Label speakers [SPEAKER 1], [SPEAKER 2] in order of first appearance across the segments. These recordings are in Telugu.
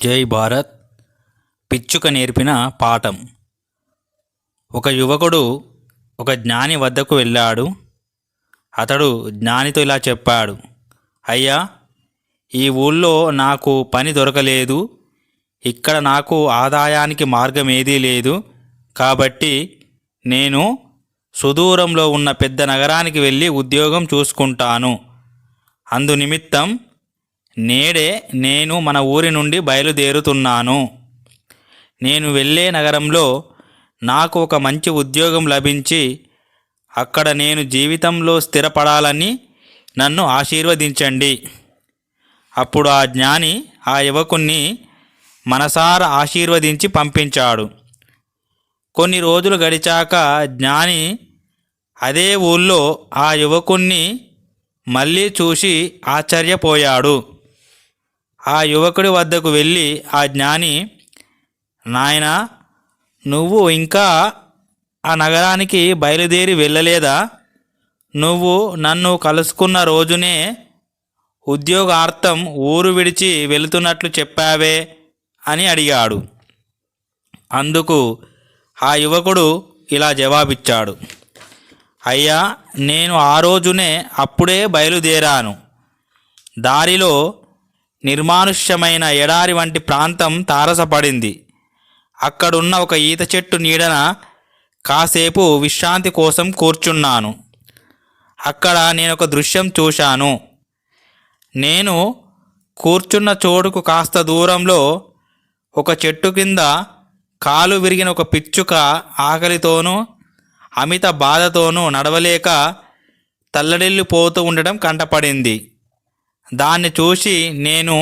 [SPEAKER 1] జై భారత్. పిచ్చుక నేర్పిన పాఠం. ఒక యువకుడు ఒక జ్ఞాని వద్దకు వెళ్ళాడు. అతడు జ్ఞానితో ఇలా చెప్పాడు: అయ్యా, ఈ ఊళ్ళో నాకు పని దొరకలేదు. ఇక్కడ నాకు ఆదాయానికి మార్గం ఏదీ లేదు. కాబట్టి నేను సుదూరంలో ఉన్న పెద్ద నగరానికి వెళ్ళి ఉద్యోగం చూసుకుంటాను. అందునిమిత్తం నేడే నేను మన ఊరి నుండి బయలుదేరుతున్నాను. నేను వెళ్ళే నగరంలో నాకు ఒక మంచి ఉద్యోగం లభించి అక్కడ నేను జీవితంలో స్థిరపడాలని నన్ను ఆశీర్వదించండి. అప్పుడు ఆ జ్ఞాని ఆ యువకుణ్ణి మనసారా ఆశీర్వదించి పంపించాడు. కొన్ని రోజులు గడిచాక జ్ఞాని అదే ఊళ్ళో ఆ యువకుణ్ణి మళ్ళీ చూసి ఆశ్చర్యపోయాడు. ఆ యువకుడి వద్దకు వెళ్ళి ఆ జ్ఞాని: నాయనా, నువ్వు ఇంకా ఆ నగరానికి బయలుదేరి వెళ్ళలేదా? నువ్వు నన్ను కలుసుకున్న రోజునే ఉద్యోగార్థం ఊరు విడిచి వెళుతున్నట్లు చెప్పావే అని అడిగాడు. అందుకు ఆ యువకుడు ఇలా జవాబిచ్చాడు: అయ్యా, నేను ఆ రోజునే అప్పుడే బయలుదేరాను. దారిలో నిర్మానుష్యమైన ఎడారి వంటి ప్రాంతం తారసపడింది. అక్కడున్న ఒక ఈత చెట్టు నీడన కాసేపు విశ్రాంతి కోసం కూర్చున్నాను. అక్కడ నేను ఒక దృశ్యం చూశాను. నేను కూర్చున్న చోటుకు కాస్త దూరంలో ఒక చెట్టు కింద కాలు విరిగిన ఒక పిచ్చుక ఆకలితోనూ అమిత బాధతోనూ నడవలేక తల్లడిల్లిపోతూ ఉండడం కంటపడింది. దాన్ని చూసి నేను,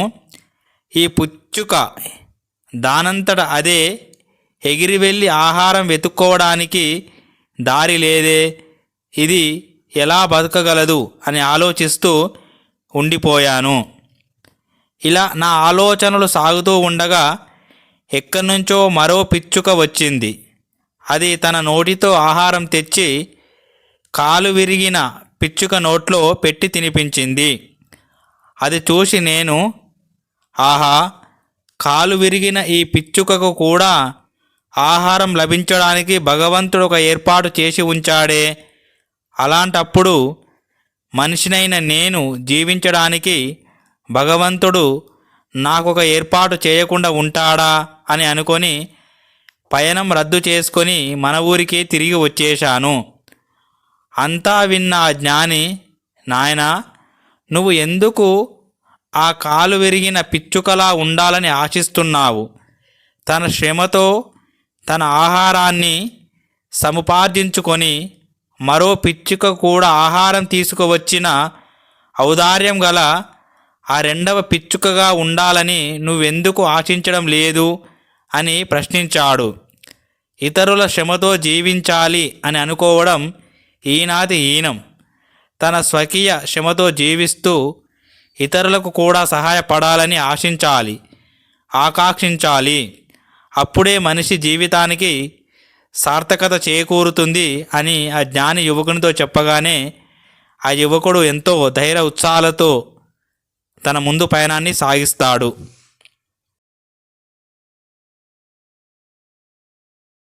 [SPEAKER 1] ఈ పిచ్చుక దానంతట అదే ఎగిరి వెళ్ళి ఆహారం వెతుక్కోవడానికి దారి లేదే, ఇది ఎలా బతకగలదు అని ఆలోచిస్తూ ఉండిపోయాను. ఇలా నా ఆలోచనలు సాగుతూ ఉండగా ఎక్కడి నుంచో మరో పిచ్చుక వచ్చింది. అది తన నోటితో ఆహారం తెచ్చి కాలు విరిగిన పిచ్చుక నోట్లో పెట్టి తినిపించింది. అది చూసి నేను, ఆహా, కాలు విరిగిన ఈ పిచ్చుకకు కూడా ఆహారం లభించడానికి భగవంతుడు ఒక ఏర్పాటు చేసి ఉంచాడే. అలాంటప్పుడు మనిషినైన నేను జీవించడానికి భగవంతుడు నాకొక ఏర్పాటు చేయకుండా ఉంటాడా అని అనుకొని పయనం రద్దు చేసుకొని మన ఊరికి తిరిగి వచ్చేశాను. అంతా విన్న ఆ జ్ఞాని: నాయనా, నువ్వు ఎందుకు ఆ కాలు విరిగిన పిచ్చుకలా ఉండాలని ఆశిస్తున్నావు? తన శ్రమతో తన ఆహారాన్ని సముపార్జించుకొని మరో పిచ్చుక కూడా ఆహారం తీసుకువచ్చిన ఔదార్యం గల ఆ రెండవ పిచ్చుకగా ఉండాలని నువ్వెందుకు ఆశించడం లేదు అని ప్రశ్నించాడు. ఇతరుల శ్రమతో జీవించాలి అని అనుకోవడం ఈనాటి హీనం. తన స్వకీయ శ్రమతో జీవిస్తూ ఇతరులకు కూడా సహాయపడాలని ఆశించాలి, ఆకాంక్షించాలి. అప్పుడే మనిషి జీవితానికి సార్థకత చేకూరుతుంది అని ఆ జ్ఞాని యువకునితో చెప్పగానే ఆ యువకుడు ఎంతో ధైర్య ఉత్సాహాలతో తన ముందు పయనాన్ని సాగిస్తాడు.